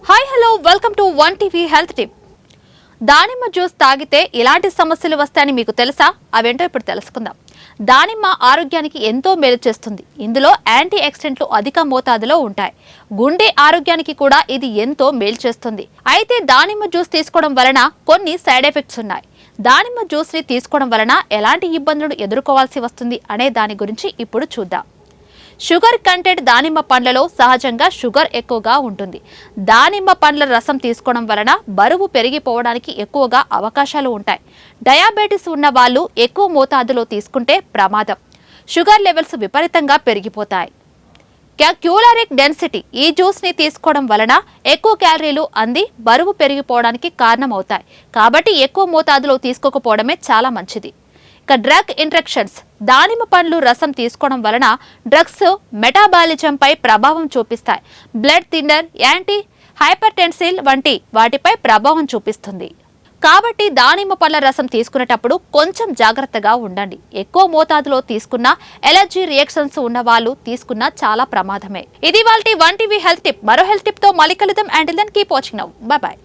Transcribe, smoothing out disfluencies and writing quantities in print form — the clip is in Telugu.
Hi hello welcome to one TV health tip. దానిమ్మ జ్యూస్ తాగితే ఇలాంటి సమస్యలు వస్తాయని మీకు తెలుసా? అవేంటో ఇప్పుడు తెలుసుకుందాం. దానిమ్మ ఆరోగ్యానికి ఎంతో మేలు చేస్తుంది. ఇందులో యాంటీ ఆక్సిడెంట్లు అధిక మోతాదులో ఉంటాయి. గుండె ఆరోగ్యానికి కూడా ఇది ఎంతో మేలు చేస్తుంది. అయితే దానిమ్మ జ్యూస్ తీసుకోవడం వలన కొన్ని సైడ్ ఎఫెక్ట్స్ ఉన్నాయి. దానిమ్మ జ్యూస్ ని తీసుకోవడం వలన ఎలాంటి ఇబ్బందులను ఎదుర్కోవాల్సి వస్తుంది అనే దాని గురించి ఇప్పుడు చూద్దాం. షుగర్ కంటెంట్ దానిమ్మ పండ్లలో సహజంగా షుగర్ ఎక్కువగా ఉంటుంది. దానిమ్మ పండ్ల రసం తీసుకోవడం వలన బరువు పెరిగిపోవడానికి ఎక్కువగా అవకాశాలు ఉంటాయి. డయాబెటీస్ ఉన్న వాళ్ళు ఎక్కువ మోతాదులో తీసుకుంటే ప్రమాదం. షుగర్ లెవెల్స్ విపరీతంగా పెరిగిపోతాయి. క్యాలరిక్ డెన్సిటీ ఈ జ్యూస్ ని తీసుకోవడం వలన ఎక్కువ క్యాలరీలు అంది బరువు పెరిగిపోవడానికి కారణమవుతాయి. కాబట్టి ఎక్కువ మోతాదులో తీసుకోకపోవడమే చాలా మంచిది. డ్రగ్ ఇంట్రాక్షన్స్ దానిమ్మ పండ్లు రసం తీసుకోవడం వలన డ్రగ్స్ మెటాబాలిజం పై ప్రభావం చూపిస్తాయి. బ్లడ్ థిన్నర్, యాంటీ హైపర్టెన్సివ్ వంటి వాటిపై ప్రభావం చూపిస్తుంది. కాబట్టి దానిమ్మ పండ్ల రసం తీసుకునేటప్పుడు కొంచెం జాగ్రత్తగా ఉండండి. ఎక్కువ మోతాదులో తీసుకున్న ఎలర్జీ రియాక్షన్స్ ఉన్న వాళ్ళు తీసుకున్న చాలా ప్రమాదమే. ఇది వాళ్ళ వన్ టీవీ హెల్త్ టిప్. మరో హెల్త్ టిప్ తో మళ్ళీ కలుద్దాం. Until then keep watching now. Bye by.